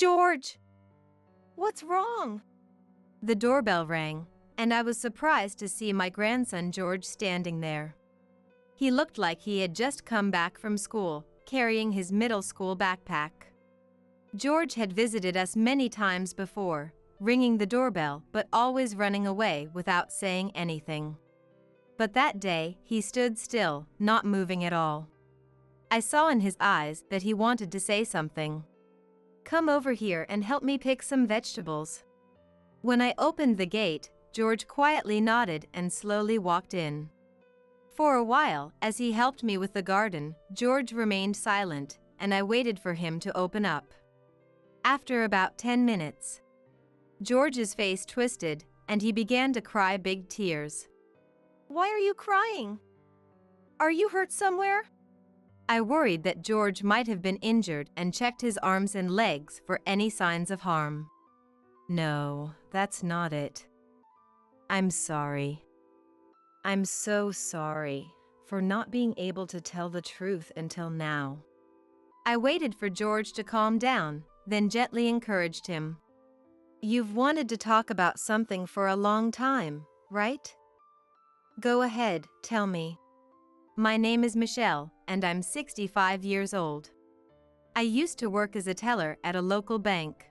George! What's wrong? The doorbell rang, and I was surprised to see my grandson George standing there. He looked like he had just come back from school, carrying his middle school backpack. George had visited us many times before, ringing the doorbell but always running away without saying anything. But that day, he stood still, not moving at all. I saw in his eyes that he wanted to say something. "Come over here and help me pick some vegetables." When I opened the gate, George quietly nodded and slowly walked in. For a while, as he helped me with the garden, George remained silent, and I waited for him to open up. After about 10 minutes, George's face twisted, and he began to cry big tears. Why are you crying? Are you hurt somewhere? I worried that George might have been injured and checked his arms and legs for any signs of harm. "No, that's not it. I'm sorry. I'm so sorry for not being able to tell the truth until now." I waited for George to calm down, then gently encouraged him. "You've wanted to talk about something for a long time, right? Go ahead, tell me." "My name is Michelle, and I'm 65 years old. I used to work as a teller at a local bank.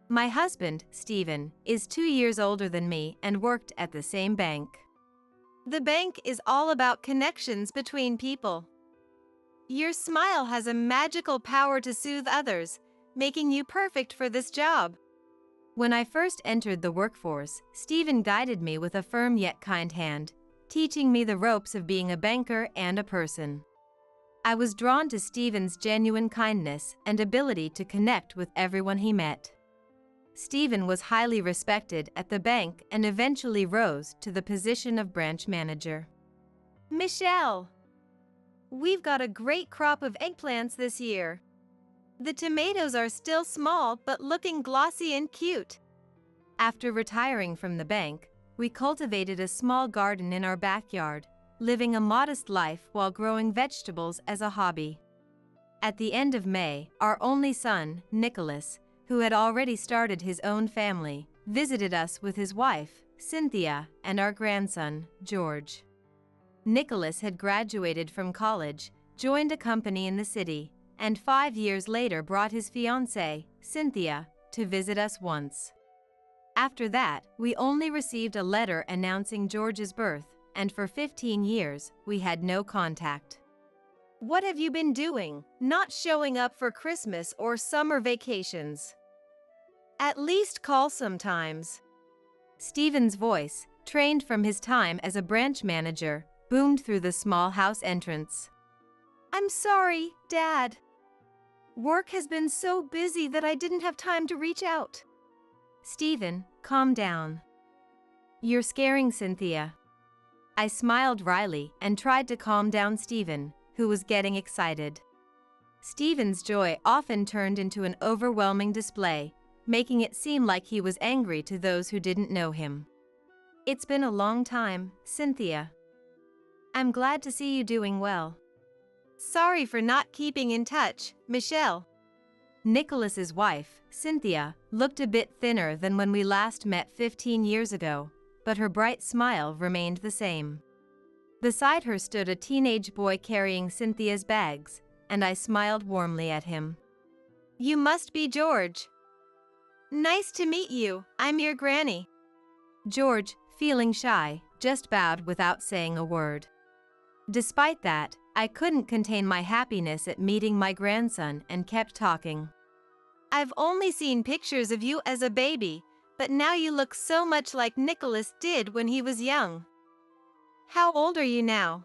My husband, Stephen, is 2 years older than me and worked at the same bank." The bank is all about connections between people. Your smile has a magical power to soothe others, making you perfect for this job. When I first entered the workforce, Stephen guided me with a firm yet kind hand, teaching me the ropes of being a banker and a person. I was drawn to Stephen's genuine kindness and ability to connect with everyone he met. Stephen was highly respected at the bank and eventually rose to the position of branch manager. "Michelle, we've got a great crop of eggplants this year. The tomatoes are still small but looking glossy and cute." After retiring from the bank, we cultivated a small garden in our backyard, living a modest life while growing vegetables as a hobby. At the end of May, our only son, Nicholas, who had already started his own family, visited us with his wife, Cynthia, and our grandson, George. Nicholas had graduated from college, joined a company in the city, and 5 years later brought his fiancée, Cynthia, to visit us once. After that, we only received a letter announcing George's birth, and for 15 years, we had no contact. What have you been doing, not showing up for Christmas or summer vacations? At least call sometimes. Stephen's voice, trained from his time as a branch manager, boomed through the small house entrance. "I'm sorry, Dad. Work has been so busy that I didn't have time to reach out." "Stephen, calm down. You're scaring Cynthia." I smiled wryly and tried to calm down Stephen, who was getting excited. Stephen's joy often turned into an overwhelming display, making it seem like he was angry to those who didn't know him. "It's been a long time, Cynthia. I'm glad to see you doing well." "Sorry for not keeping in touch, Michelle." Nicholas's wife, Cynthia, looked a bit thinner than when we last met 15 years ago, but her bright smile remained the same. Beside her stood a teenage boy carrying Cynthia's bags, and I smiled warmly at him. "You must be George. Nice to meet you, I'm your granny." George, feeling shy, just bowed without saying a word. Despite that, I couldn't contain my happiness at meeting my grandson and kept talking. "I've only seen pictures of you as a baby, but now you look so much like Nicholas did when he was young. How old are you now?"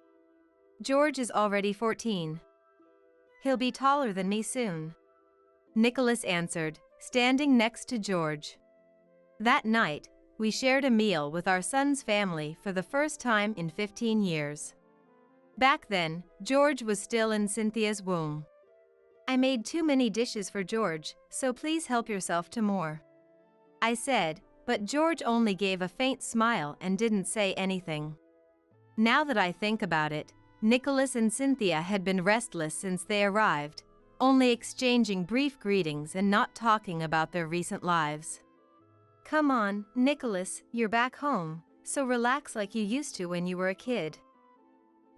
"George is already 14. He'll be taller than me soon," Nicholas answered, standing next to George. That night, we shared a meal with our son's family for the first time in 15 years. Back then, George was still in Cynthia's womb. "I made too many dishes for George, so please help yourself to more," I said, but George only gave a faint smile and didn't say anything. Now that I think about it, Nicholas and Cynthia had been restless since they arrived, only exchanging brief greetings and not talking about their recent lives. "Come on, Nicholas, you're back home, so relax like you used to when you were a kid.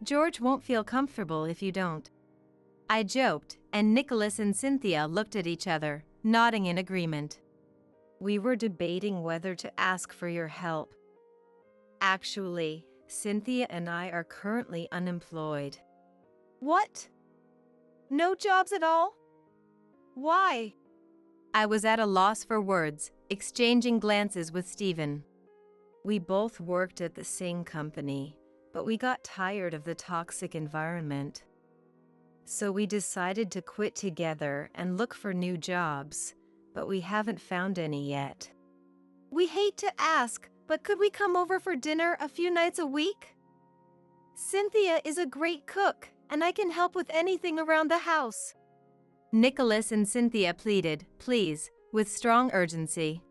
George won't feel comfortable if you don't." I joked, and Nicholas and Cynthia looked at each other, nodding in agreement. "We were debating whether to ask for your help. Actually, Cynthia and I are currently unemployed." What? No jobs at all? Why? I was at a loss for words, exchanging glances with Stephen. "We both worked at the same company, but we got tired of the toxic environment. So we decided to quit together and look for new jobs, but we haven't found any yet." We hate to ask, but could we come over for dinner a few nights a week? Cynthia is a great cook, and I can help with anything around the house. Nicholas and Cynthia pleaded, please, with strong urgency.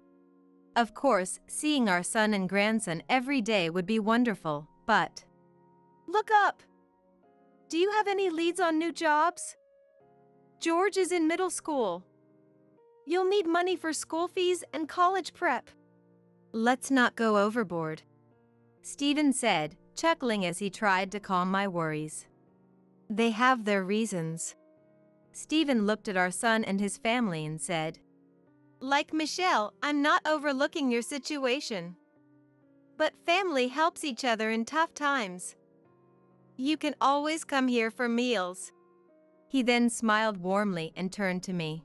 Of course, seeing our son and grandson every day would be wonderful, but… Look up! Do you have any leads on new jobs? George is in middle school. You'll need money for school fees and college prep. Let's not go overboard, Stephen said, chuckling as he tried to calm my worries. They have their reasons. Stephen looked at our son and his family and said, Like Michelle, I'm not overlooking your situation. But family helps each other in tough times. You can always come here for meals. He then smiled warmly and turned to me.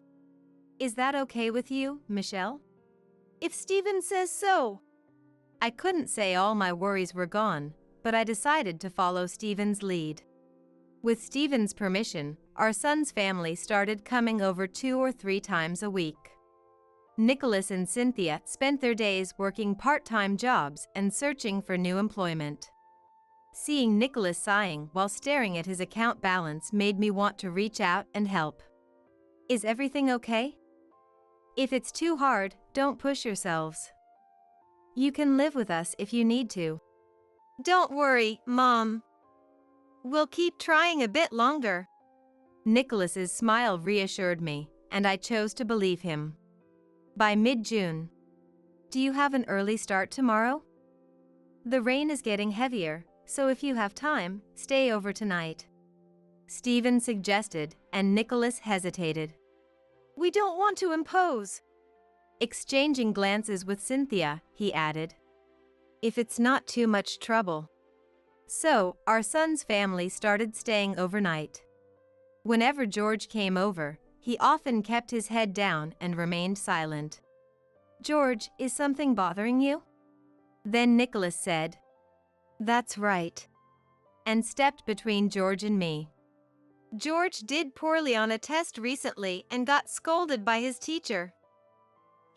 Is that okay with you, Michelle? If Stephen says so. I couldn't say all my worries were gone, but I decided to follow Stephen's lead. With Stephen's permission, our son's family started coming over 2 or 3 times a week. Nicholas and Cynthia spent their days working part-time jobs and searching for new employment. Seeing Nicholas sighing while staring at his account balance made me want to reach out and help. Is everything okay? If it's too hard, don't push yourselves. You can live with us if you need to. Don't worry, Mom. We'll keep trying a bit longer. Nicholas's smile reassured me, and I chose to believe him. By mid-June. Do you have an early start tomorrow? The rain is getting heavier, so if you have time, stay over tonight. Stephen suggested, and Nicholas hesitated. We don't want to impose. Exchanging glances with Cynthia, he added. If it's not too much trouble. So, our son's family started staying overnight. Whenever George came over, he often kept his head down and remained silent. George, is something bothering you? Then Nicholas said, That's right, and stepped between George and me. George did poorly on a test recently and got scolded by his teacher.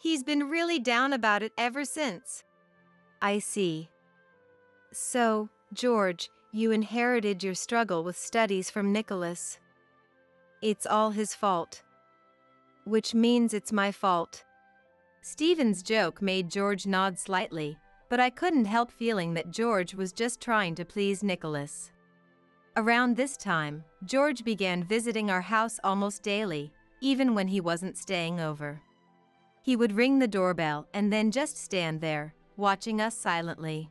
He's been really down about it ever since. I see. So, George, you inherited your struggle with studies from Nicholas. It's all his fault. Which means it's my fault. Stephen's joke made George nod slightly, but I couldn't help feeling that George was just trying to please Nicholas. Around this time, George began visiting our house almost daily, even when he wasn't staying over. He would ring the doorbell and then just stand there, watching us silently.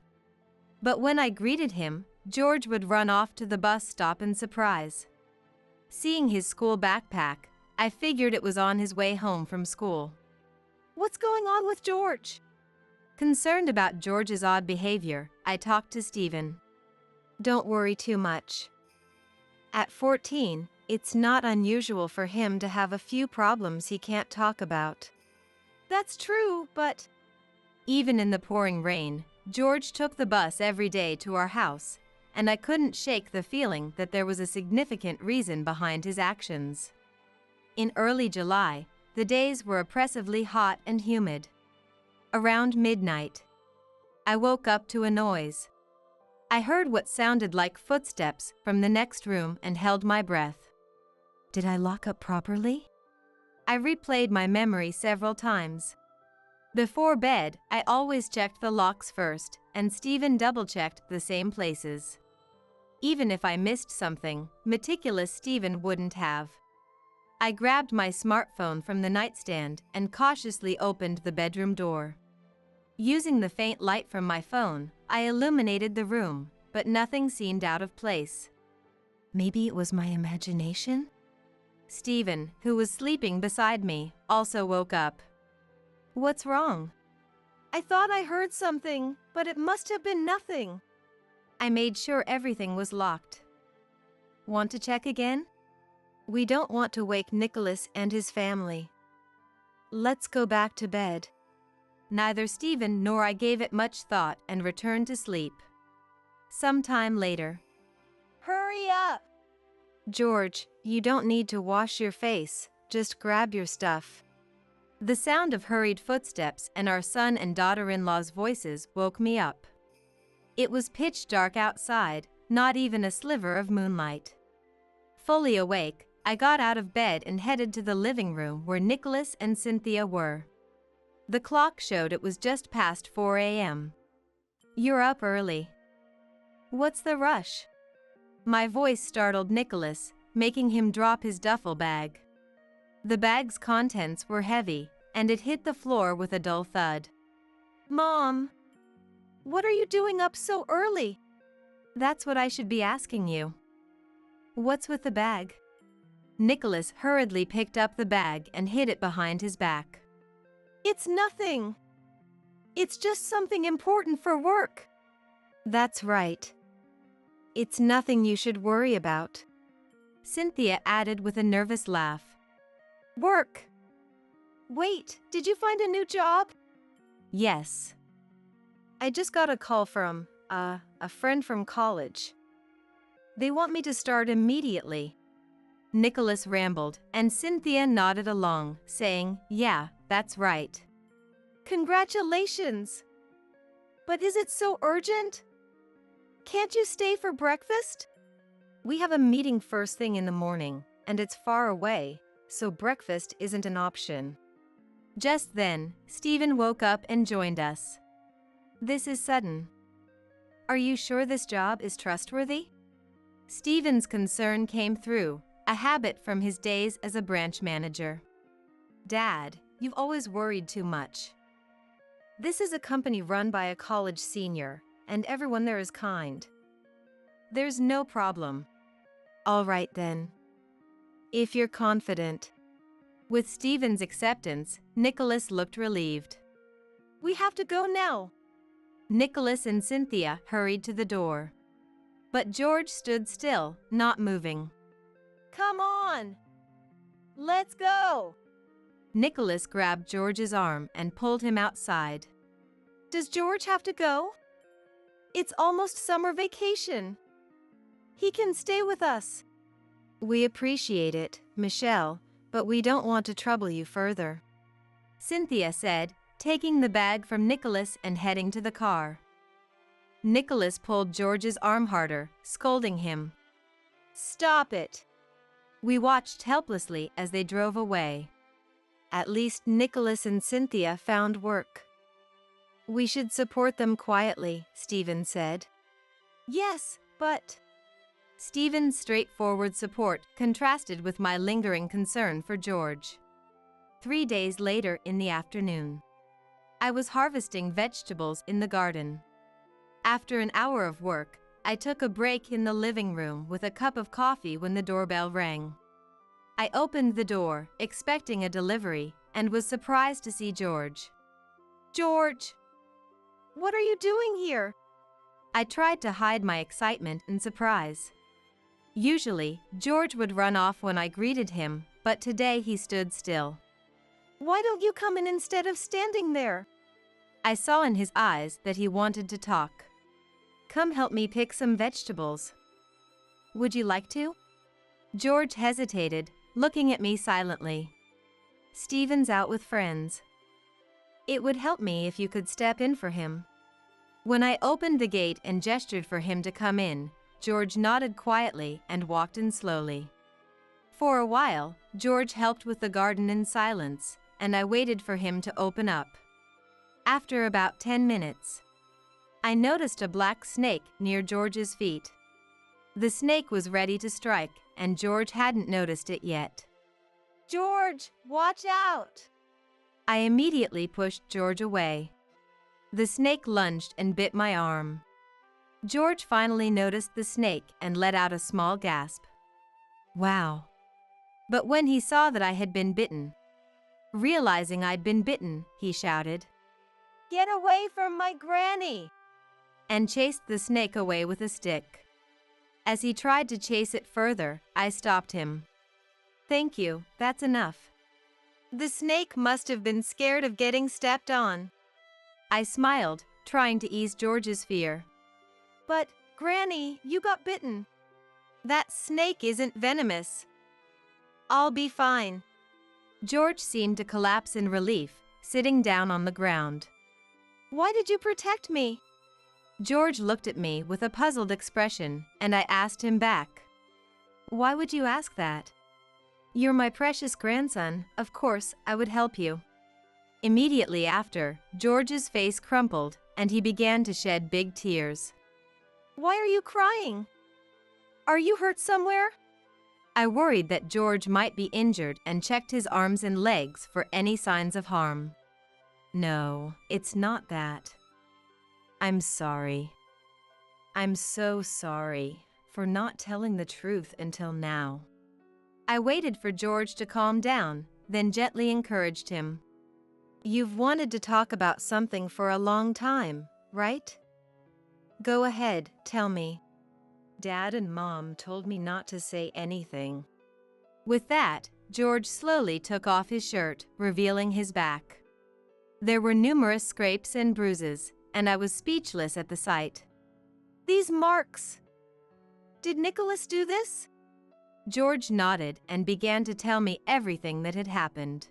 But when I greeted him, George would run off to the bus stop in surprise. Seeing his school backpack, I figured it was on his way home from school. What's going on with George? Concerned about George's odd behavior, I talked to Stephen. Don't worry too much. At 14, it's not unusual for him to have a few problems he can't talk about. That's true, but… Even in the pouring rain, George took the bus every day to our house, and I couldn't shake the feeling that there was a significant reason behind his actions. In early July, the days were oppressively hot and humid. Around midnight, I woke up to a noise. I heard what sounded like footsteps from the next room and held my breath. Did I lock up properly? I replayed my memory several times. Before bed, I always checked the locks first, and Stephen double-checked the same places. Even if I missed something, meticulous Stephen wouldn't have. I grabbed my smartphone from the nightstand and cautiously opened the bedroom door. Using the faint light from my phone, I illuminated the room, but nothing seemed out of place. Maybe it was my imagination? Stephen, who was sleeping beside me, also woke up. What's wrong? I thought I heard something, but it must have been nothing. I made sure everything was locked. Want to check again? We don't want to wake Nicholas and his family. Let's go back to bed. Neither Stephen nor I gave it much thought and returned to sleep. Some time later. Hurry up! George, you don't need to wash your face, just grab your stuff. The sound of hurried footsteps and our son and daughter-in-law's voices woke me up. It was pitch dark outside, not even a sliver of moonlight. Fully awake, I got out of bed and headed to the living room where Nicholas and Cynthia were. The clock showed it was just past 4 a.m. You're up early. What's the rush? My voice startled Nicholas, making him drop his duffel bag. The bag's contents were heavy, and it hit the floor with a dull thud. Mom, what are you doing up so early? That's what I should be asking you. What's with the bag? Nicholas hurriedly picked up the bag and hid it behind his back. It's nothing. It's just something important for work. That's right. It's nothing you should worry about. Cynthia added with a nervous laugh. Work. Wait, did you find a new job? Yes. I just got a call from, a friend from college. They want me to start immediately. Nicholas rambled, and Cynthia nodded along, saying, yeah, that's right. Congratulations! But is it so urgent? Can't you stay for breakfast? We have a meeting first thing in the morning, and it's far away, so breakfast isn't an option. Just then, Stephen woke up and joined us. This is sudden. Are you sure this job is trustworthy? Stephen's concern came through, a habit from his days as a branch manager. Dad, you've always worried too much. This is a company run by a college senior, and everyone there is kind. There's no problem. All right then. If you're confident. With Stephen's acceptance, Nicholas looked relieved. We have to go now. Nicholas and Cynthia hurried to the door. But George stood still, not moving. Come on! Let's go! Nicholas grabbed George's arm and pulled him outside. Does George have to go? It's almost summer vacation. He can stay with us. We appreciate it, Michelle, but we don't want to trouble you further. Cynthia said, taking the bag from Nicholas and heading to the car. Nicholas pulled George's arm harder, scolding him. Stop it! We watched helplessly as they drove away. At least Nicholas and Cynthia found work. We should support them quietly, Stephen said. Yes, but... Stephen's straightforward support contrasted with my lingering concern for George. 3 days later in the afternoon, I was harvesting vegetables in the garden. After an hour of work, I took a break in the living room with a cup of coffee when the doorbell rang. I opened the door, expecting a delivery, and was surprised to see George. George! What are you doing here? I tried to hide my excitement and surprise. Usually, George would run off when I greeted him, but today he stood still. Why don't you come in instead of standing there? I saw in his eyes that he wanted to talk. Come help me pick some vegetables. Would you like to? George hesitated, looking at me silently. Stephen's out with friends. It would help me if you could step in for him. When I opened the gate and gestured for him to come in, George nodded quietly and walked in slowly. For a while, George helped with the garden in silence, and I waited for him to open up. After about 10 minutes, I noticed a black snake near George's feet. The snake was ready to strike, and George hadn't noticed it yet. George, watch out! I immediately pushed George away. The snake lunged and bit my arm. George finally noticed the snake and let out a small gasp. Wow. But when he saw that I had been bitten, realizing I'd been bitten, he shouted, Get away from my granny! And chased the snake away with a stick. As he tried to chase it further, I stopped him. Thank you, that's enough. The snake must have been scared of getting stepped on. I smiled, trying to ease George's fear. But, Granny, you got bitten. That snake isn't venomous. I'll be fine. George seemed to collapse in relief, sitting down on the ground. Why did you protect me? George looked at me with a puzzled expression, and I asked him back. Why would you ask that? You're my precious grandson, of course I would help you. Immediately after, George's face crumpled, and he began to shed big tears. Why are you crying? Are you hurt somewhere? I worried that George might be injured and checked his arms and legs for any signs of harm. No, it's not that. I'm sorry. I'm so sorry for not telling the truth until now. I waited for George to calm down, then gently encouraged him. You've wanted to talk about something for a long time, right? Go ahead, tell me. Dad and Mom told me not to say anything. With that, George slowly took off his shirt, revealing his back. There were numerous scrapes and bruises, and I was speechless at the sight. These marks! Did Nicholas do this? George nodded and began to tell me everything that had happened.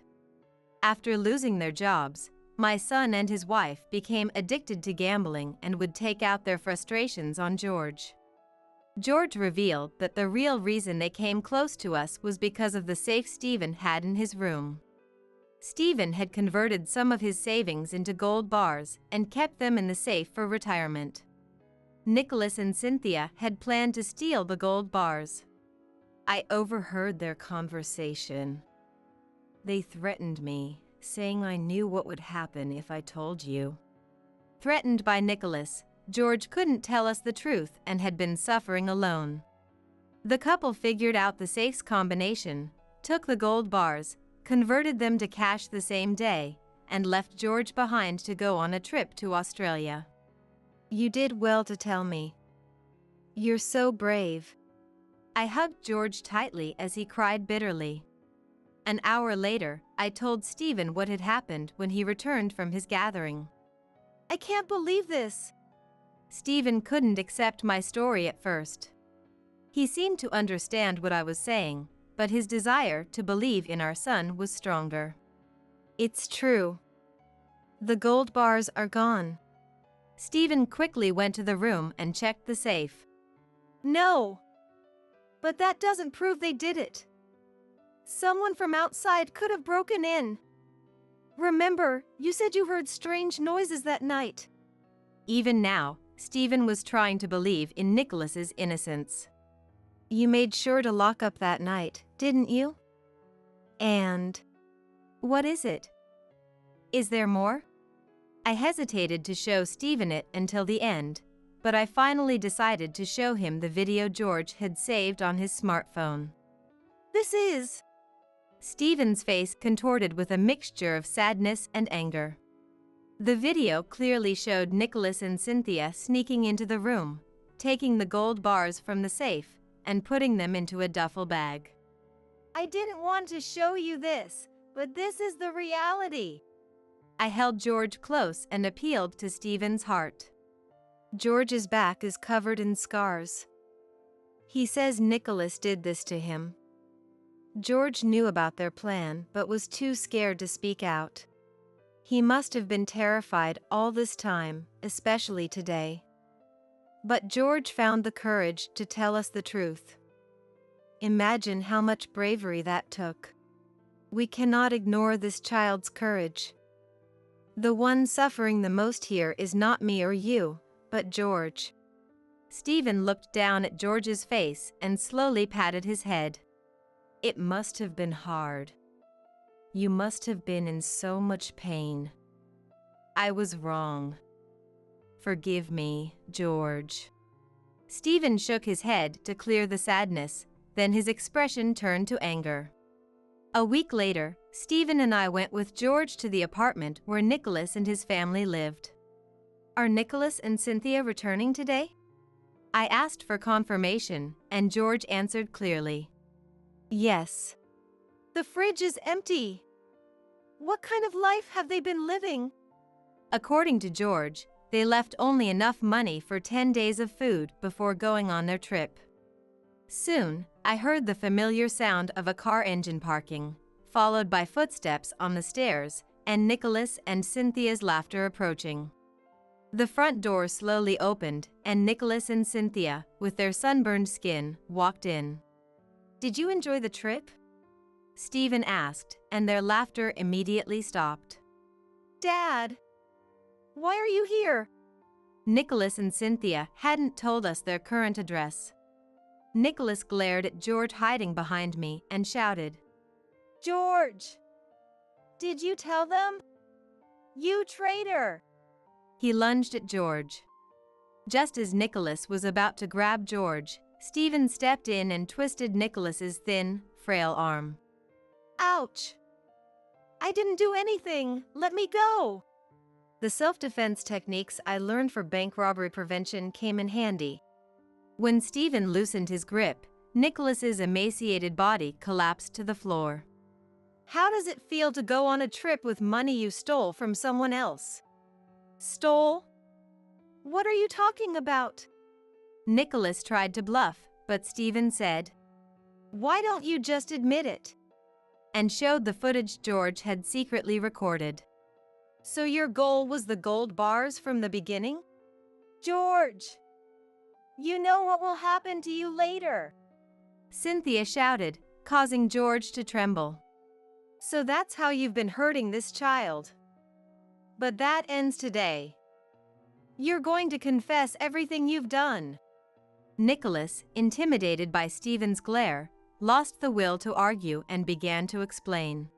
After losing their jobs, my son and his wife became addicted to gambling and would take out their frustrations on George. George revealed that the real reason they came close to us was because of the safe Stephen had in his room. Stephen had converted some of his savings into gold bars and kept them in the safe for retirement. Nicholas and Cynthia had planned to steal the gold bars. I overheard their conversation. They threatened me, saying I knew what would happen if I told you. Threatened by Nicholas, George couldn't tell us the truth and had been suffering alone. The couple figured out the safe's combination, took the gold bars, converted them to cash the same day, and left George behind to go on a trip to Australia. You did well to tell me. You're so brave. I hugged George tightly as he cried bitterly. An hour later, I told Stephen what had happened when he returned from his gathering. I can't believe this. Stephen couldn't accept my story at first. He seemed to understand what I was saying, but his desire to believe in our son was stronger. It's true. The gold bars are gone. Stephen quickly went to the room and checked the safe. No! But that doesn't prove they did it. Someone from outside could have broken in. Remember, you said you heard strange noises that night. Even now, Stephen was trying to believe in Nicholas's innocence. You made sure to lock up that night, didn't you? And... What is it? Is there more? I hesitated to show Stephen it until the end, but I finally decided to show him the video George had saved on his smartphone. This is... Stephen's face contorted with a mixture of sadness and anger. The video clearly showed Nicholas and Cynthia sneaking into the room, taking the gold bars from the safe, and putting them into a duffel bag. I didn't want to show you this, but this is the reality. I held George close and appealed to Stephen's heart. George's back is covered in scars. He says Nicholas did this to him. George knew about their plan but was too scared to speak out. He must have been terrified all this time, especially today. But George found the courage to tell us the truth. Imagine how much bravery that took. We cannot ignore this child's courage. The one suffering the most here is not me or you, but George. Stephen looked down at George's face and slowly patted his head. It must have been hard. You must have been in so much pain. I was wrong. Forgive me, George. Stephen shook his head to clear the sadness, then his expression turned to anger. A week later, Stephen and I went with George to the apartment where Nicholas and his family lived. Are Nicholas and Cynthia returning today? I asked for confirmation, and George answered clearly. Yes. The fridge is empty. What kind of life have they been living? According to George, they left only enough money for 10 days of food before going on their trip. Soon, I heard the familiar sound of a car engine parking, followed by footsteps on the stairs, and Nicholas and Cynthia's laughter approaching. The front door slowly opened, and Nicholas and Cynthia, with their sunburned skin, walked in. Did you enjoy the trip? Stephen asked, and their laughter immediately stopped. Dad, why are you here? Nicholas and Cynthia hadn't told us their current address. Nicholas glared at George hiding behind me and shouted, George! Did you tell them? You traitor! He lunged at George. Just as Nicholas was about to grab George, Stephen stepped in and twisted Nicholas's thin, frail arm. Ouch! I didn't do anything. Let me go! The self-defense techniques I learned for bank robbery prevention came in handy. When Stephen loosened his grip, Nicholas's emaciated body collapsed to the floor. How does it feel to go on a trip with money you stole from someone else? Stole? What are you talking about? Nicholas tried to bluff, but Stephen said, Why don't you just admit it? And showed the footage George had secretly recorded. So your goal was the gold bars from the beginning? George! You know what will happen to you later. Cynthia shouted, causing George to tremble. So that's how you've been hurting this child. But that ends today. You're going to confess everything you've done. Nicholas, intimidated by Stephen's glare, lost the will to argue and began to explain.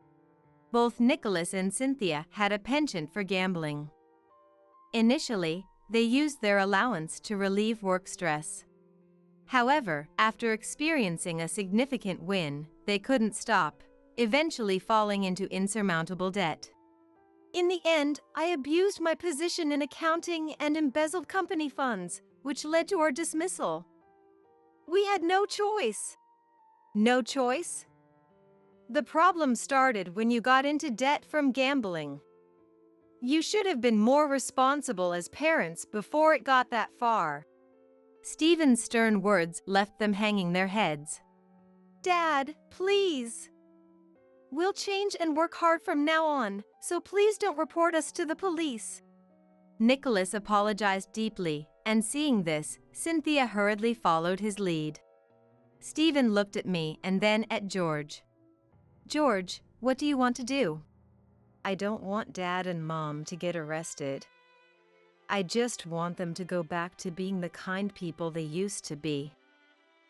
Both Nicholas and Cynthia had a penchant for gambling. Initially, they used their allowance to relieve work stress. However, after experiencing a significant win, they couldn't stop, eventually falling into insurmountable debt. In the end, I abused my position in accounting and embezzled company funds, which led to our dismissal. We had no choice. No choice? The problem started when you got into debt from gambling. You should have been more responsible as parents before it got that far. Stephen's stern words left them hanging their heads. Dad, please. We'll change and work hard from now on, so please don't report us to the police. Nicholas apologized deeply, and seeing this, Cynthia hurriedly followed his lead. Stephen looked at me and then at George. George, what do you want to do? I don't want Dad and Mom to get arrested. I just want them to go back to being the kind people they used to be.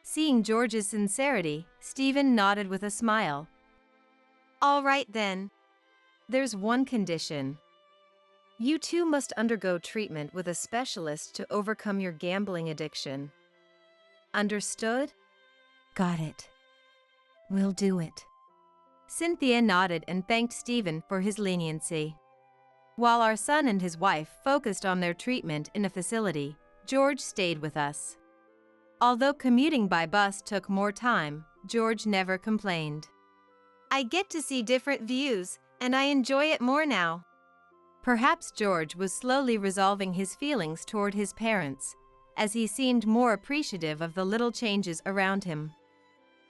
Seeing George's sincerity, Stephen nodded with a smile. All right then. There's one condition. You two must undergo treatment with a specialist to overcome your gambling addiction. Understood? Got it. We'll do it. Cynthia nodded and thanked Stephen for his leniency. While our son and his wife focused on their treatment in a facility, George stayed with us. Although commuting by bus took more time, George never complained. I get to see different views, and I enjoy it more now. Perhaps George was slowly resolving his feelings toward his parents, as he seemed more appreciative of the little changes around him.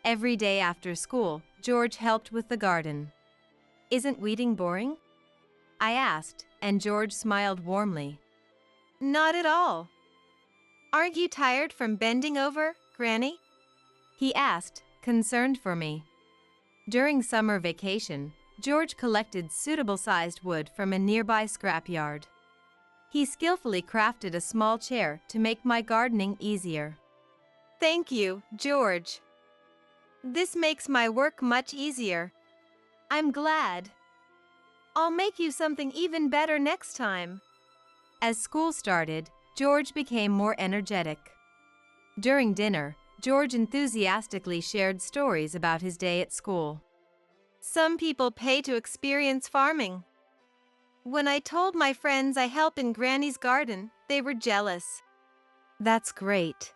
Every day after school, George helped with the garden. Isn't weeding boring? I asked, and George smiled warmly. Not at all. Aren't you tired from bending over, Granny? He asked, concerned for me. During summer vacation, George collected suitable-sized wood from a nearby scrapyard. He skillfully crafted a small chair to make my gardening easier. Thank you, George. This makes my work much easier. I'm glad. I'll make you something even better next time. As school started, George became more energetic. During dinner, George enthusiastically shared stories about his day at school. Some people pay to experience farming. When I told my friends I help in Granny's garden, they were jealous. That's great.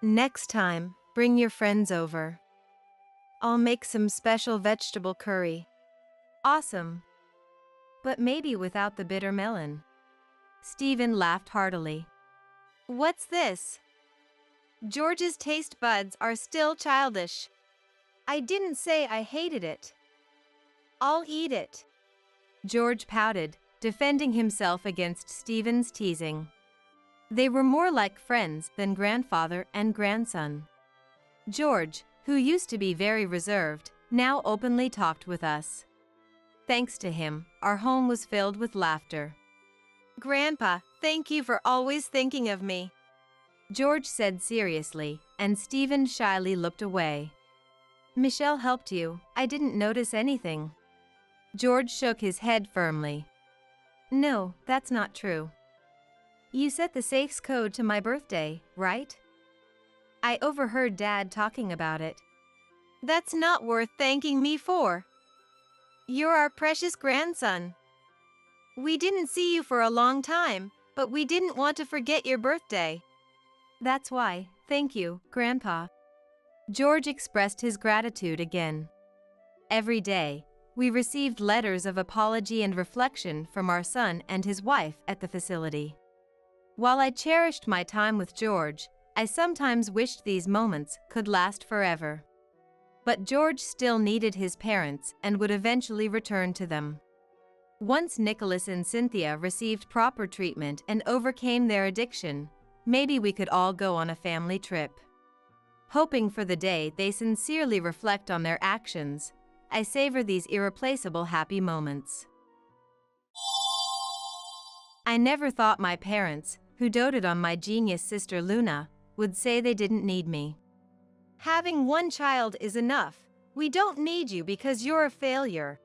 Next time, bring your friends over. I'll make some special vegetable curry. Awesome. But maybe without the bitter melon. Stephen laughed heartily. What's this? George's taste buds are still childish. I didn't say I hated it. I'll eat it. George pouted, defending himself against Stephen's teasing. They were more like friends than grandfather and grandson. George, who used to be very reserved, now openly talked with us. Thanks to him, our home was filled with laughter. Grandpa, thank you for always thinking of me. George said seriously, and Stephen shyly looked away. Michelle helped you. I didn't notice anything. George shook his head firmly. No, that's not true. You set the safe's code to my birthday, right? I overheard Dad talking about it. That's not worth thanking me for. You're our precious grandson. We didn't see you for a long time, but we didn't want to forget your birthday. That's why, thank you, Grandpa. George expressed his gratitude again. Every day, we received letters of apology and reflection from our son and his wife at the facility. While I cherished my time with George, I sometimes wished these moments could last forever. But George still needed his parents and would eventually return to them. Once Nicholas and Cynthia received proper treatment and overcame their addiction, maybe we could all go on a family trip. Hoping for the day they sincerely reflect on their actions, I savor these irreplaceable happy moments. I never thought my parents, who doted on my genius sister Luna, would say they didn't need me. Having one child is enough. We don't need you because you're a failure.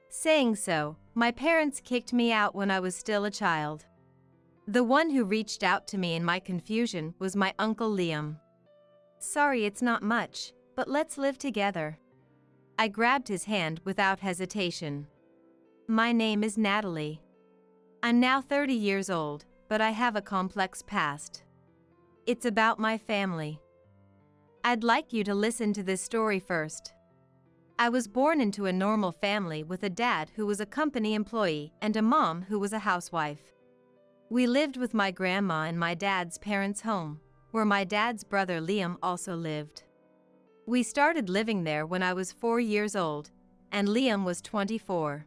Saying so, my parents kicked me out when I was still a child. The one who reached out to me in my confusion was my Uncle Liam. Sorry, it's not much, but let's live together. I grabbed his hand without hesitation. My name is Natalie. I'm now 30 years old, but I have a complex past. It's about my family. I'd like you to listen to this story first. I was born into a normal family with a dad who was a company employee and a mom who was a housewife. We lived with my grandma in my dad's parents' home, where my dad's brother Liam also lived. We started living there when I was 4 years old, and Liam was 24.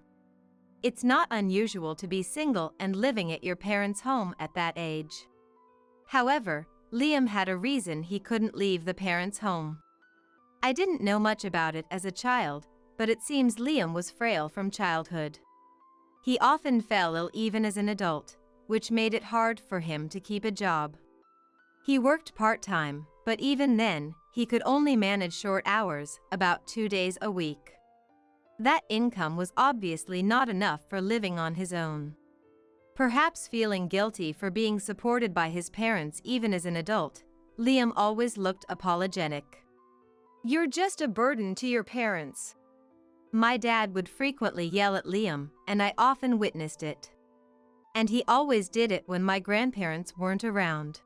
It's not unusual to be single and living at your parents' home at that age. However, Liam had a reason he couldn't leave the parents' home. I didn't know much about it as a child, but it seems Liam was frail from childhood. He often fell ill even as an adult, which made it hard for him to keep a job. He worked part-time, but even then, he could only manage short hours, about 2 days a week. That income was obviously not enough for living on his own. Perhaps feeling guilty for being supported by his parents even as an adult, Liam always looked apologetic. You're just a burden to your parents. My dad would frequently yell at Liam, and I often witnessed it. And he always did it when my grandparents weren't around.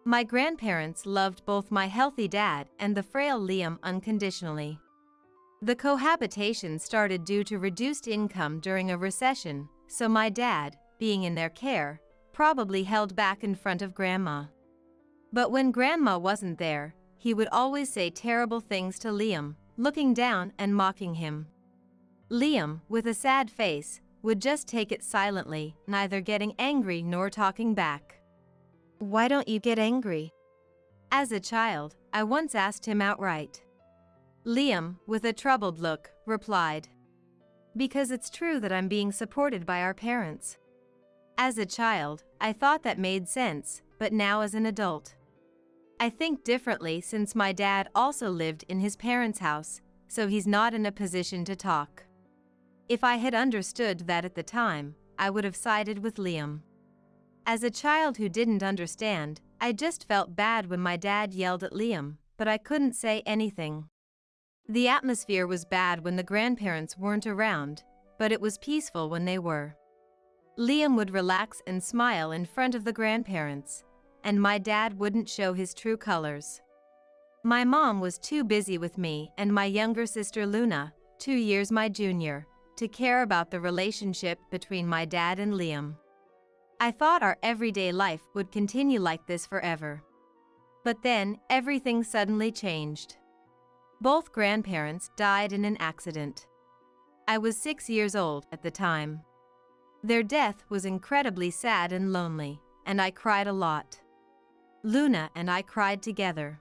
My grandparents loved both my healthy dad and the frail Liam unconditionally. The cohabitation started due to reduced income during a recession, so my dad, being in their care, probably held back in front of Grandma. But when Grandma wasn't there, he would always say terrible things to Liam, looking down and mocking him. Liam, with a sad face, would just take it silently, neither getting angry nor talking back. Why don't you get angry? As a child, I once asked him outright. Liam, with a troubled look, replied, "Because it's true that I'm being supported by our parents." As a child, I thought that made sense, but now as an adult, I think differently since my dad also lived in his parents' house, so he's not in a position to talk. If I had understood that at the time, I would have sided with Liam. As a child who didn't understand, I just felt bad when my dad yelled at Liam, but I couldn't say anything. The atmosphere was bad when the grandparents weren't around, but it was peaceful when they were. Liam would relax and smile in front of the grandparents, and my dad wouldn't show his true colors. My mom was too busy with me and my younger sister Luna, 2 years my junior, to care about the relationship between my dad and Liam. I thought our everyday life would continue like this forever. But then, everything suddenly changed. Both grandparents died in an accident. I was 6 years old at the time. Their death was incredibly sad and lonely, and I cried a lot. Luna and I cried together.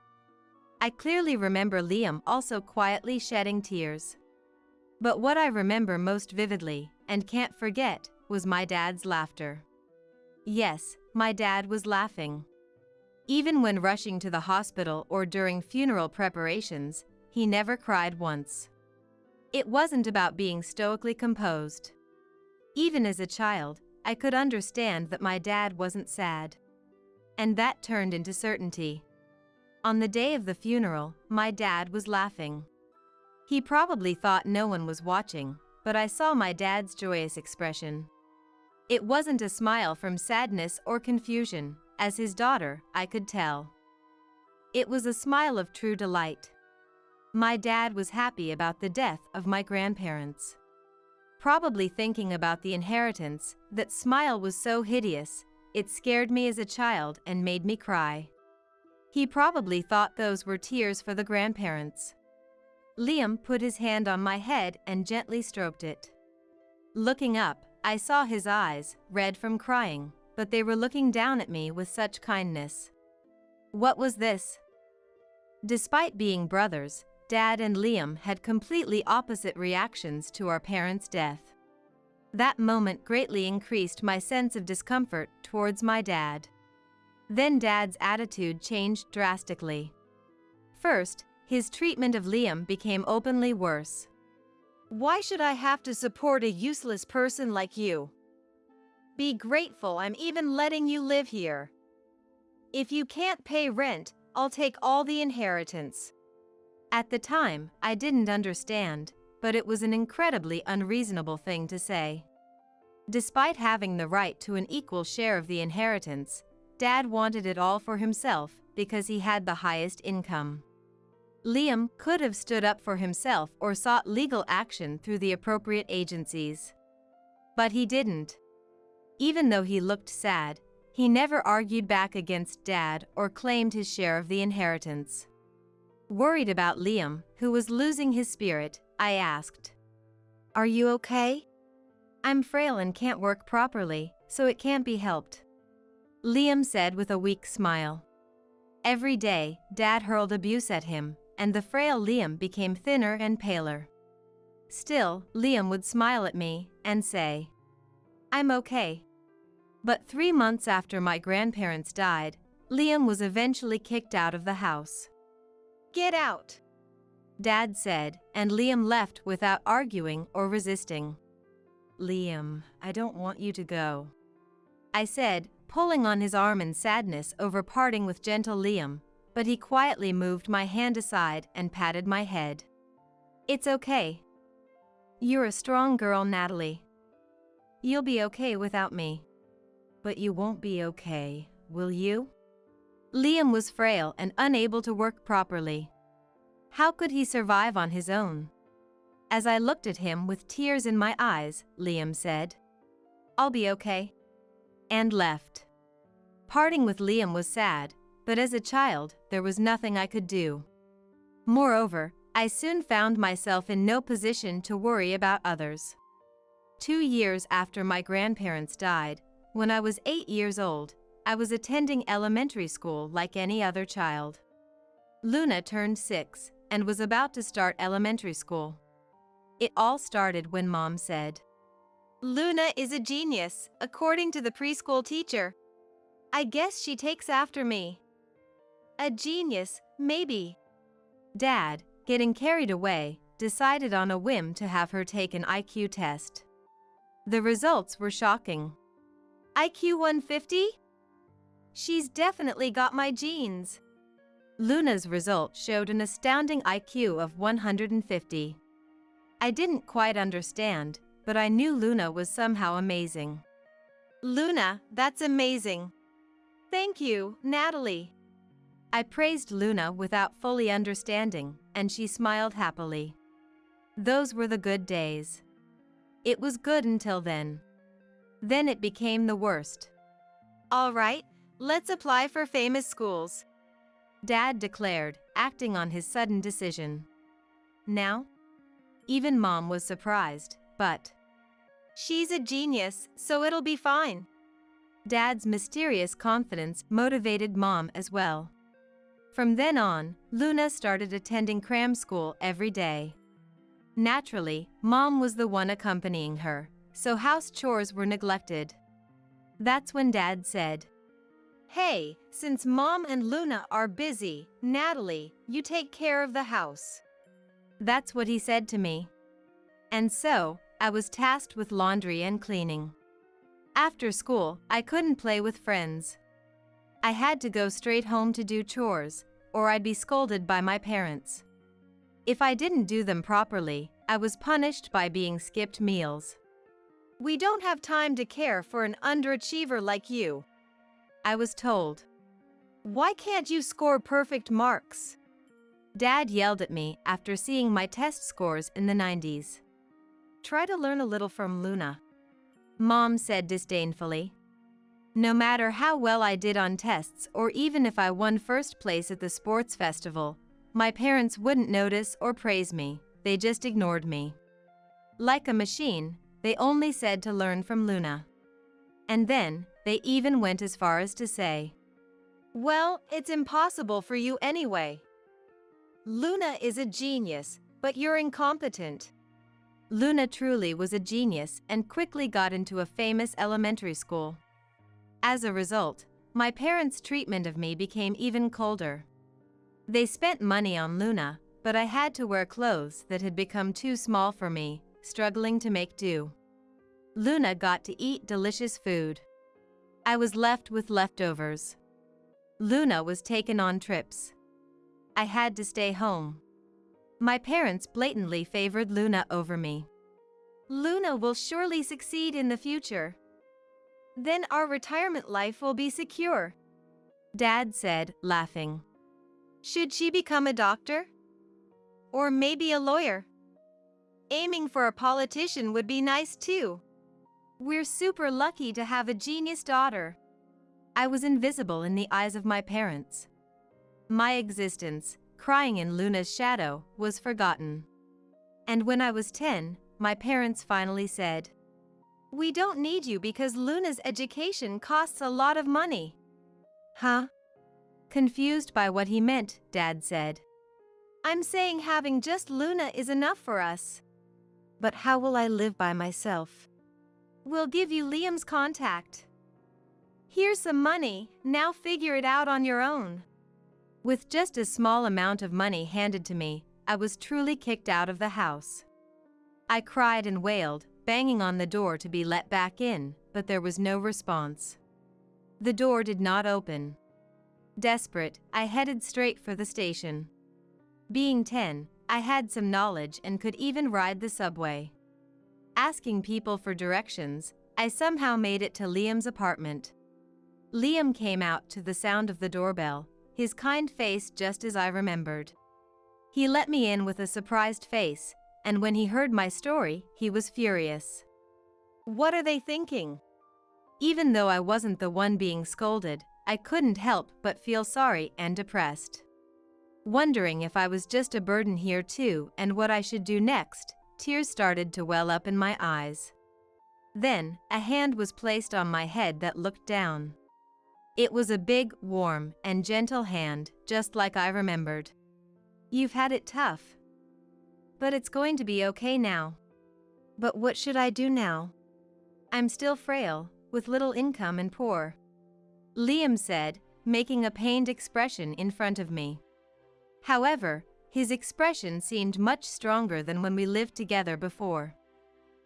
I clearly remember Liam also quietly shedding tears. But what I remember most vividly, and can't forget, was my dad's laughter. Yes, my dad was laughing. Even when rushing to the hospital or during funeral preparations, he never cried once. It wasn't about being stoically composed. Even as a child, I could understand that my dad wasn't sad. And that turned into certainty. On the day of the funeral, my dad was laughing. He probably thought no one was watching, but I saw my dad's joyous expression. It wasn't a smile from sadness or confusion. As his daughter, I could tell. It was a smile of true delight. My dad was happy about the death of my grandparents. Probably thinking about the inheritance, that smile was so hideous, it scared me as a child and made me cry. He probably thought those were tears for the grandparents. Liam put his hand on my head and gently stroked it. Looking up, I saw his eyes, red from crying, but they were looking down at me with such kindness. What was this? Despite being brothers, Dad and Liam had completely opposite reactions to our parents' death. That moment greatly increased my sense of discomfort towards my dad. Then Dad's attitude changed drastically. First, his treatment of Liam became openly worse. Why should I have to support a useless person like you? Be grateful I'm even letting you live here. If you can't pay rent, I'll take all the inheritance. At the time, I didn't understand, but it was an incredibly unreasonable thing to say. Despite having the right to an equal share of the inheritance, Dad wanted it all for himself because he had the highest income. Liam could have stood up for himself or sought legal action through the appropriate agencies. But he didn't. Even though he looked sad, he never argued back against Dad or claimed his share of the inheritance. Worried about Liam, who was losing his spirit, I asked, "Are you okay?" "I'm frail and can't work properly, so it can't be helped," Liam said with a weak smile. Every day, Dad hurled abuse at him, and the frail Liam became thinner and paler. Still, Liam would smile at me and say, "I'm okay." But 3 months after my grandparents died, Liam was eventually kicked out of the house. "Get out," Dad said, and Liam left without arguing or resisting. "Liam, I don't want you to go," I said, pulling on his arm in sadness over parting with gentle Liam, but he quietly moved my hand aside and patted my head. "It's okay. You're a strong girl, Natalie. You'll be okay without me." "But you won't be okay, will you?" Liam was frail and unable to work properly. How could he survive on his own? As I looked at him with tears in my eyes, Liam said, "I'll be okay," and left. Parting with Liam was sad, but as a child, there was nothing I could do. Moreover, I soon found myself in no position to worry about others. 2 years after my grandparents died, when I was 8 years old, I was attending elementary school like any other child. Luna turned 6 and was about to start elementary school. It all started when Mom said, "Luna is a genius, according to the preschool teacher. I guess she takes after me." A genius, maybe. Dad, getting carried away, decided on a whim to have her take an IQ test. The results were shocking. IQ 150? She's definitely got my genes. Luna's result showed an astounding IQ of 150. I didn't quite understand, but I knew Luna was somehow amazing. Luna, that's amazing. Thank you, Natalie. I praised Luna without fully understanding, and she smiled happily. Those were the good days. It was good until then. Then it became the worst. All right, let's apply for famous schools, Dad declared, acting on his sudden decision. Now? Even Mom was surprised, but she's a genius, so it'll be fine. Dad's mysterious confidence motivated Mom as well. From then on, Luna started attending cram school every day. Naturally, Mom was the one accompanying her, so house chores were neglected. That's when Dad said, "Hey, since Mom and Luna are busy, Natalie, you take care of the house." That's what he said to me. And so, I was tasked with laundry and cleaning. After school, I couldn't play with friends. I had to go straight home to do chores, or I'd be scolded by my parents. If I didn't do them properly, I was punished by being skipped meals. "We don't have time to care for an underachiever like you," I was told. "Why can't you score perfect marks?" Dad yelled at me after seeing my test scores in the 90s. "Try to learn a little from Luna," Mom said disdainfully. No matter how well I did on tests or even if I won first place at the sports festival, my parents wouldn't notice or praise me, they just ignored me. Like a machine, they only said to learn from Luna. And then, they even went as far as to say, "Well, it's impossible for you anyway. Luna is a genius, but you're incompetent." Luna truly was a genius and quickly got into a famous elementary school. As a result, my parents' treatment of me became even colder. They spent money on Luna, but I had to wear clothes that had become too small for me, struggling to make do. Luna got to eat delicious food. I was left with leftovers. Luna was taken on trips. I had to stay home. My parents blatantly favored Luna over me. "Luna will surely succeed in the future. Then our retirement life will be secure," Dad said, laughing. "Should she become a doctor? Or maybe a lawyer? Aiming for a politician would be nice too. We're super lucky to have a genius daughter." I was invisible in the eyes of my parents. My existence, crying in Luna's shadow, was forgotten. And when I was 10, my parents finally said, "We don't need you because Luna's education costs a lot of money." "Huh?" Confused by what he meant, Dad said. "I'm saying having just Luna is enough for us." "But how will I live by myself?" "We'll give you Liam's contact. Here's some money, now figure it out on your own." With just a small amount of money handed to me, I was truly kicked out of the house. I cried and wailed, banging on the door to be let back in, but there was no response. The door did not open. Desperate, I headed straight for the station. Being 10, I had some knowledge and could even ride the subway. Asking people for directions, I somehow made it to Liam's apartment. Liam came out to the sound of the doorbell, his kind face just as I remembered. He let me in with a surprised face, and when he heard my story, he was furious. "What are they thinking?" Even though I wasn't the one being scolded, I couldn't help but feel sorry and depressed. Wondering if I was just a burden here too and what I should do next, tears started to well up in my eyes. Then, a hand was placed on my head that looked down. It was a big, warm, and gentle hand, just like I remembered. "You've had it tough. But it's going to be okay now." "But what should I do now?" "I'm still frail, with little income and poor," Liam said, making a pained expression in front of me. However, His expression seemed much stronger than when we lived together before.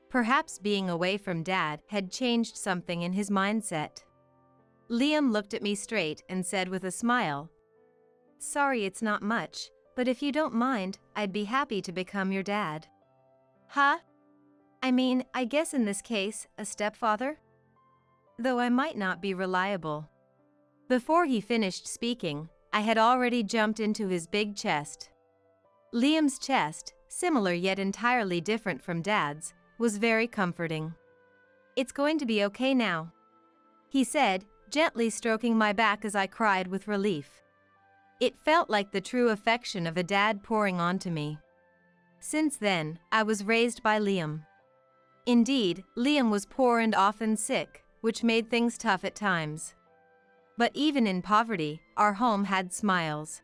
Perhaps being away from Dad had changed something in his mindset. Liam looked at me straight and said with a smile, "Sorry, it's not much, but if you don't mind, I'd be happy to become your dad." Huh? I mean, I guess in this case, a stepfather? Though I might not be reliable. Before he finished speaking, I had already jumped into his big chest. Liam's chest, similar yet entirely different from Dad's, was very comforting. "It's going to be okay now," he said, gently stroking my back as I cried with relief. It felt like the true affection of a dad pouring onto me. Since then, I was raised by Liam. Indeed, Liam was poor and often sick, which made things tough at times. But even in poverty, our home had smiles.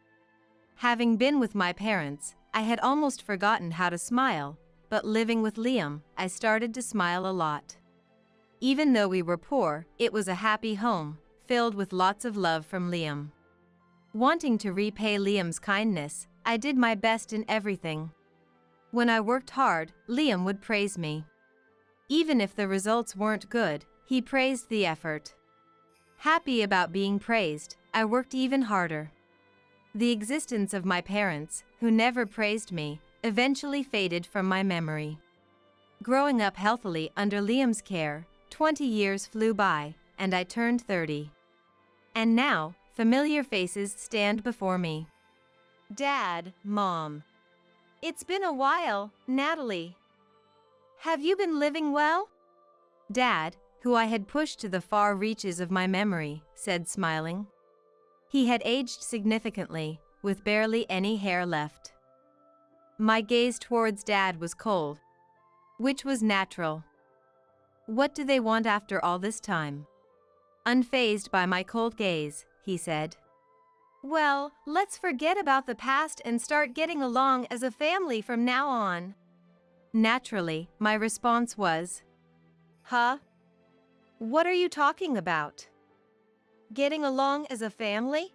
Having been with my parents, I had almost forgotten how to smile, but living with Liam, I started to smile a lot. Even though we were poor, it was a happy home, filled with lots of love from Liam. Wanting to repay Liam's kindness, I did my best in everything. When I worked hard, Liam would praise me. Even if the results weren't good, he praised the effort. Happy about being praised, I worked even harder. The existence of my parents, who never praised me, eventually faded from my memory. Growing up healthily under Liam's care, 20 years flew by, and I turned 30. And now, familiar faces stand before me. Dad, Mom. It's been a while, Natalie. Have you been living well? Dad, who I had pushed to the far reaches of my memory, said smiling. He had aged significantly, with barely any hair left. My gaze towards Dad was cold, which was natural. What do they want after all this time? Unfazed by my cold gaze, he said, "Well, let's forget about the past and start getting along as a family from now on." Naturally, my response was, "Huh? What are you talking about? Getting along as a family?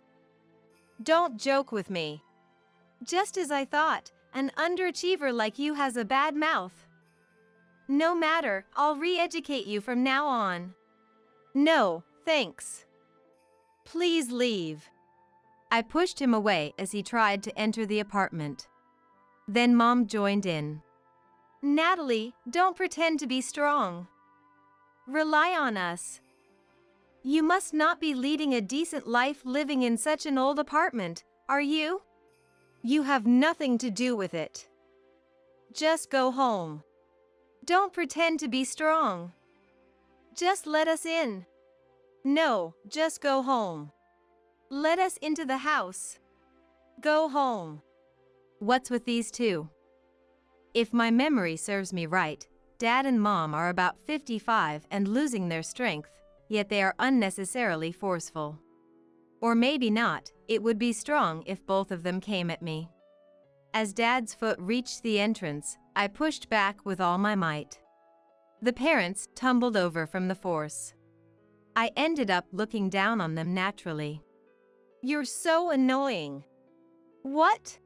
Don't joke with me. Just as I thought, an underachiever like you has a bad mouth. No matter, I'll re-educate you from now on." "No, thanks. Please leave." I pushed him away as he tried to enter the apartment. Then Mom joined in. "Natalie, don't pretend to be strong. Rely on us. You must not be leading a decent life living in such an old apartment, are you? You have nothing to do with it. Just go home. Don't pretend to be strong. Just let us in. No, just go home. Let us into the house. Go home." What's with these two? If my memory serves me right, Dad and Mom are about 55 and losing their strength, yet they are unnecessarily forceful. Or maybe not, it would be strong if both of them came at me. As Dad's foot reached the entrance, I pushed back with all my might. The parents tumbled over from the force. I ended up looking down on them naturally. "You're so annoying." "What?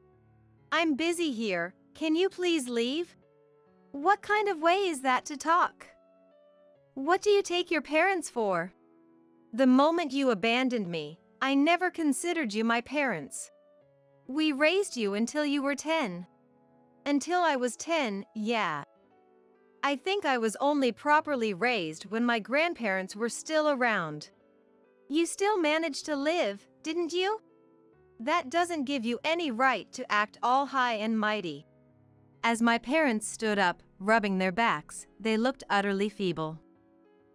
I'm busy here. Can you please leave?" What kind of way is that to talk? What do you take your parents for? The moment you abandoned me, I never considered you my parents. We raised you until you were 10. Until I was 10, yeah. I think I was only properly raised when my grandparents were still around. You still managed to live, didn't you? That doesn't give you any right to act all high and mighty. As my parents stood up, rubbing their backs, they looked utterly feeble.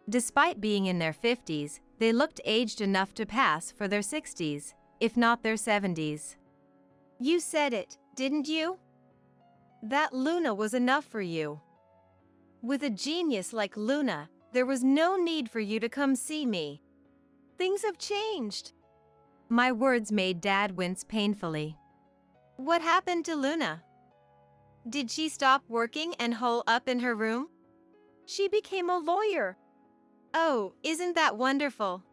Despite being in their 50s, they looked aged enough to pass for their 60s, if not their 70s. You said it, didn't you? That Luna was enough for you. With a genius like Luna, there was no need for you to come see me. Things have changed. My words made Dad wince painfully. What happened to Luna? Did she stop working and hole up in her room? She became a lawyer. Oh, isn't that wonderful?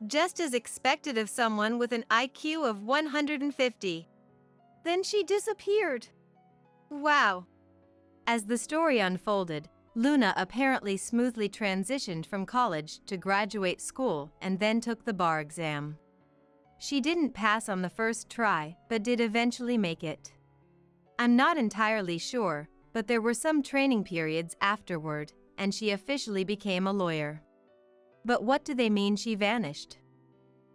Just as expected of someone with an IQ of 150. Then she disappeared. Wow. As the story unfolded, Luna apparently smoothly transitioned from college to graduate school and then took the bar exam. She didn't pass on the first try, but did eventually make it. I'm not entirely sure, but there were some training periods afterward, and she officially became a lawyer. But what do they mean she vanished?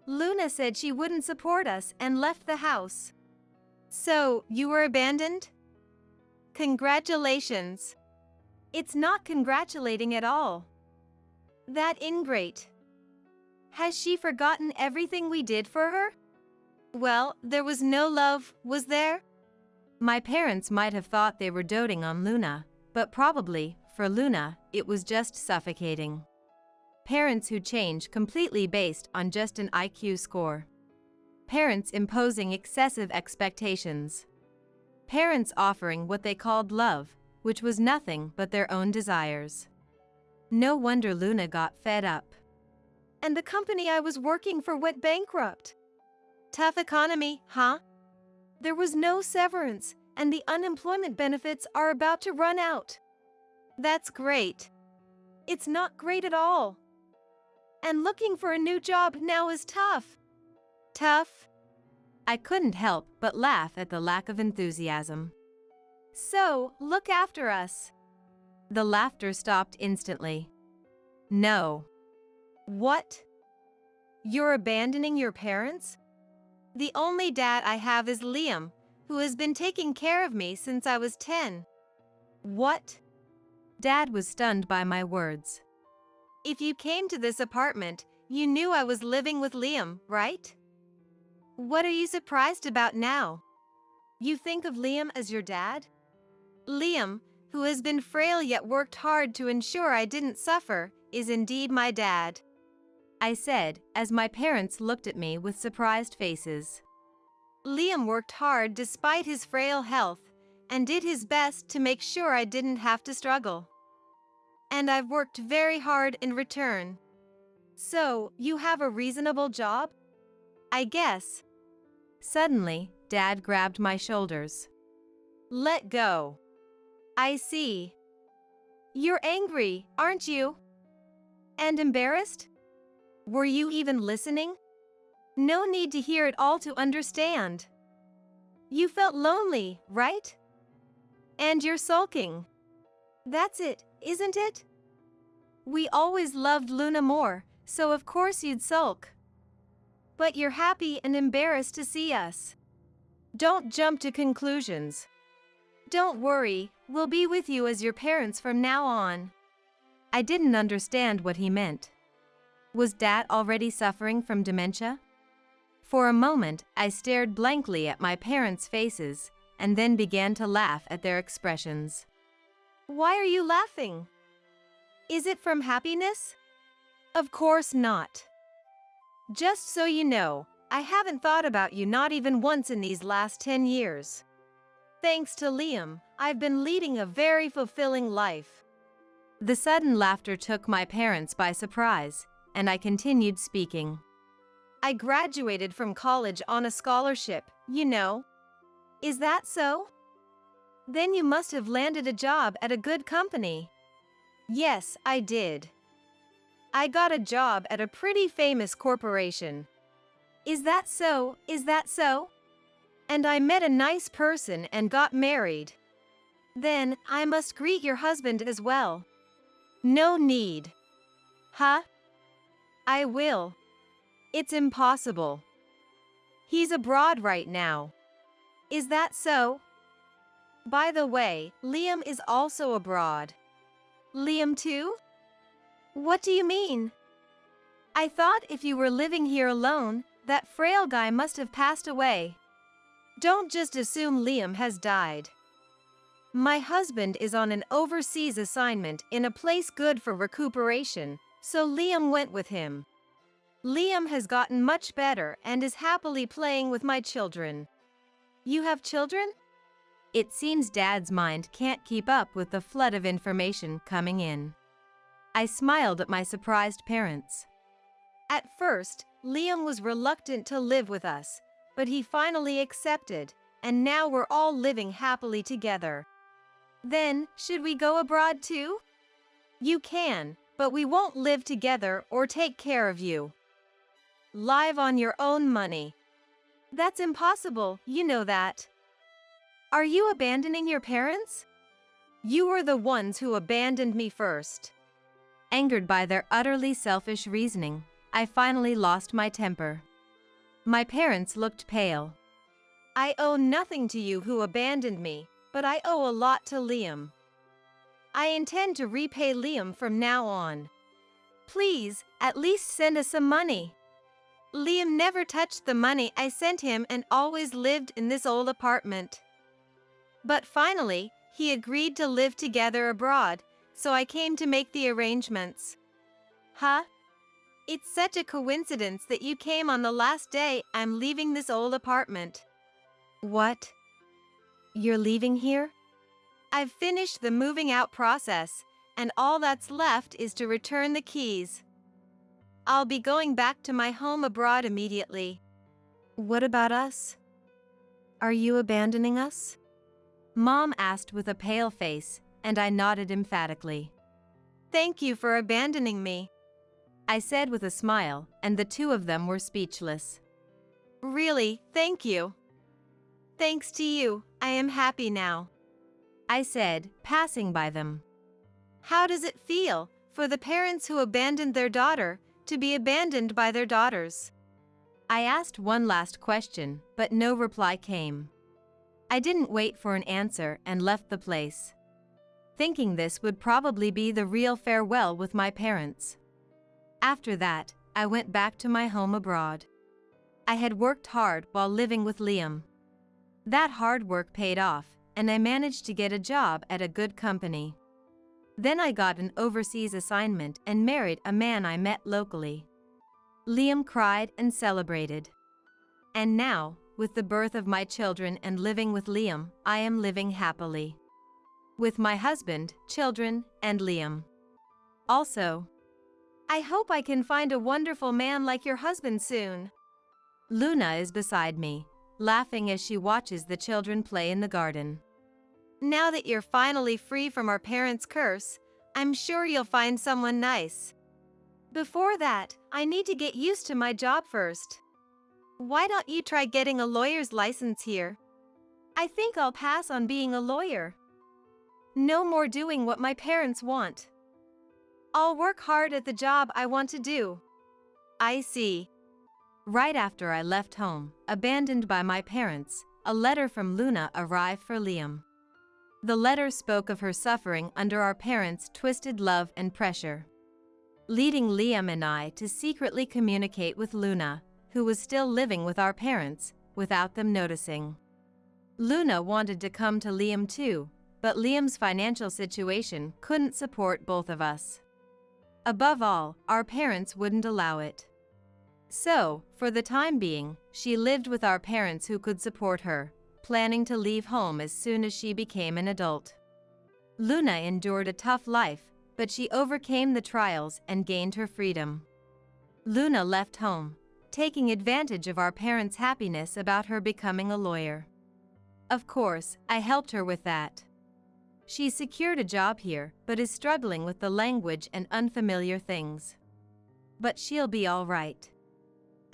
Luna said she wouldn't support us and left the house. So, you were abandoned? Congratulations. It's not congratulating at all. That ingrate. Has she forgotten everything we did for her? Well, there was no love, was there? My parents might have thought they were doting on Luna, but probably, for Luna, it was just suffocating. Parents who change completely based on just an IQ score. Parents imposing excessive expectations. Parents offering what they called love, which was nothing but their own desires. No wonder Luna got fed up. And the company I was working for went bankrupt. Tough economy, huh? There was no severance, and the unemployment benefits are about to run out. That's great. It's not great at all. And looking for a new job now is tough. Tough? I couldn't help but laugh at the lack of enthusiasm. So, look after us. The laughter stopped instantly. No. What? You're abandoning your parents? The only dad I have is Liam, who has been taking care of me since I was 10. What? Dad was stunned by my words. If you came to this apartment, you knew I was living with Liam, right? What are you surprised about now? You think of Liam as your dad? Liam, who has been frail yet worked hard to ensure I didn't suffer, is indeed my dad. I said, as my parents looked at me with surprised faces. Liam worked hard despite his frail health and did his best to make sure I didn't have to struggle. And I've worked very hard in return. So, you have a reasonable job? I guess. Suddenly, Dad grabbed my shoulders. Let go. I see. You're angry, aren't you? And embarrassed? Were you even listening? No need to hear it all to understand. You felt lonely, right? And you're sulking. That's it, isn't it? We always loved Luna more, so of course you'd sulk. But you're happy and embarrassed to see us. Don't jump to conclusions. Don't worry, we'll be with you as your parents from now on. I didn't understand what he meant. Was Dad already suffering from dementia? For a moment, I stared blankly at my parents' faces and then began to laugh at their expressions. Why are you laughing? Is it from happiness? Of course not. Just so you know, I haven't thought about you not even once in these last 10 years. Thanks to Liam, I've been leading a very fulfilling life. The sudden laughter took my parents by surprise, and I continued speaking. I graduated from college on a scholarship, you know. Is that so? Then you must have landed a job at a good company. Yes, I did. I got a job at a pretty famous corporation. Is that so? Is that so? And I met a nice person and got married. Then, I must greet your husband as well. No need. Huh? I will. It's impossible. He's abroad right now. Is that so? By the way, Liam is also abroad. Liam too? What do you mean? I thought if you were living here alone, that frail guy must have passed away. Don't just assume Liam has died. My husband is on an overseas assignment in a place good for recuperation, so Liam went with him. Liam has gotten much better and is happily playing with my children. You have children? It seems Dad's mind can't keep up with the flood of information coming in. I smiled at my surprised parents. At first, Liam was reluctant to live with us, but he finally accepted, and now we're all living happily together. Then, should we go abroad too? You can, but we won't live together or take care of you. Live on your own money. That's impossible, you know that. Are you abandoning your parents? You were the ones who abandoned me first. Angered by their utterly selfish reasoning, I finally lost my temper. My parents looked pale. I owe nothing to you who abandoned me, but I owe a lot to Liam. I intend to repay Liam from now on. Please, at least send us some money. Liam never touched the money I sent him and always lived in this old apartment. But finally, he agreed to live together abroad, so I came to make the arrangements. Huh? It's such a coincidence that you came on the last day I'm leaving this old apartment. What? You're leaving here? I've finished the moving out process, and all that's left is to return the keys. I'll be going back to my home abroad immediately. What about us? Are you abandoning us? Mom asked with a pale face, and I nodded emphatically. Thank you for abandoning me, I said with a smile, and the two of them were speechless. Really, thank you. Thanks to you, I am happy now, I said, passing by them. How does it feel for the parents who abandoned their daughter to be abandoned by their daughters? I asked one last question, but no reply came. I didn't wait for an answer and left the place, thinking this would probably be the real farewell with my parents. After that, I went back to my home abroad. I had worked hard while living with Liam. That hard work paid off, and I managed to get a job at a good company. Then I got an overseas assignment and married a man I met locally. Liam cried and celebrated. And now, with the birth of my children and living with Liam, I am living happily. With my husband, children, and Liam. Also, I hope I can find a wonderful man like your husband soon. Luna is beside me, laughing as she watches the children play in the garden. Now that you're finally free from our parents' curse, I'm sure you'll find someone nice. Before that, I need to get used to my job first. Why don't you try getting a lawyer's license here? I think I'll pass on being a lawyer. No more doing what my parents want. I'll work hard at the job I want to do. I see. Right after I left home, abandoned by my parents, a letter from Luna arrived for Liam. The letter spoke of her suffering under our parents' twisted love and pressure, leading Liam and I to secretly communicate with Luna, who was still living with our parents, without them noticing. Luna wanted to come to Liam too, but Liam's financial situation couldn't support both of us. Above all, our parents wouldn't allow it. So, for the time being, she lived with our parents who could support her, planning to leave home as soon as she became an adult. Luna endured a tough life, but she overcame the trials and gained her freedom. Luna left home, taking advantage of our parents' happiness about her becoming a lawyer. Of course, I helped her with that. She secured a job here, but is struggling with the language and unfamiliar things. But she'll be all right.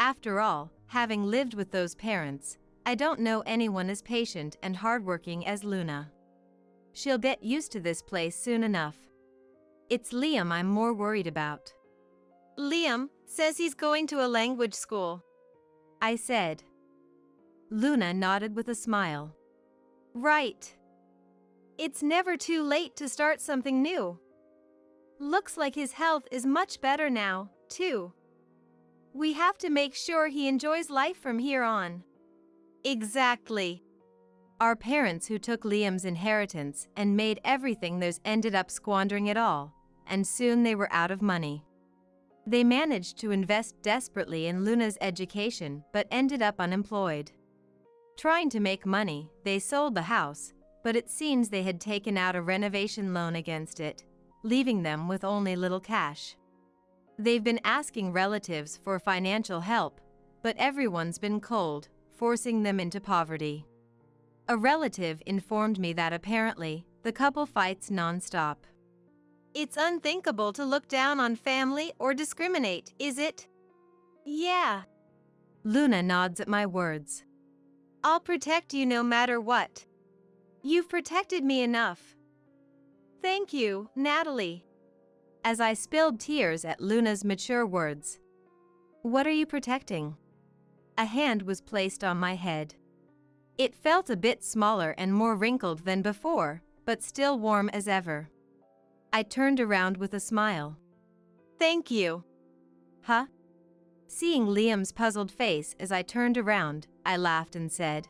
After all, having lived with those parents, I don't know anyone as patient and hardworking as Luna. She'll get used to this place soon enough. It's Liam I'm more worried about. Liam says he's going to a language school, I said. Luna nodded with a smile. Right. It's never too late to start something new. Looks like his health is much better now, too. We have to make sure he enjoys life from here on. Exactly. Our parents who took Liam's inheritance and made everything theirs ended up squandering it all, and soon they were out of money. They managed to invest desperately in Luna's education but ended up unemployed. Trying to make money, they sold the house, but it seems they had taken out a renovation loan against it, leaving them with only little cash. They've been asking relatives for financial help, but everyone's been cold, forcing them into poverty. A relative informed me that apparently, the couple fights nonstop. It's unthinkable to look down on family or discriminate, is it? Yeah. Luna nods at my words. I'll protect you no matter what. You've protected me enough. Thank you, Natalie. As I spilled tears at Luna's mature words. What are you protecting? A hand was placed on my head. It felt a bit smaller and more wrinkled than before, but still warm as ever. I turned around with a smile. Thank you. Huh? Seeing Liam's puzzled face as I turned around, I laughed and said,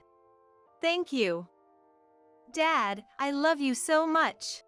Thank you. Dad, I love you so much.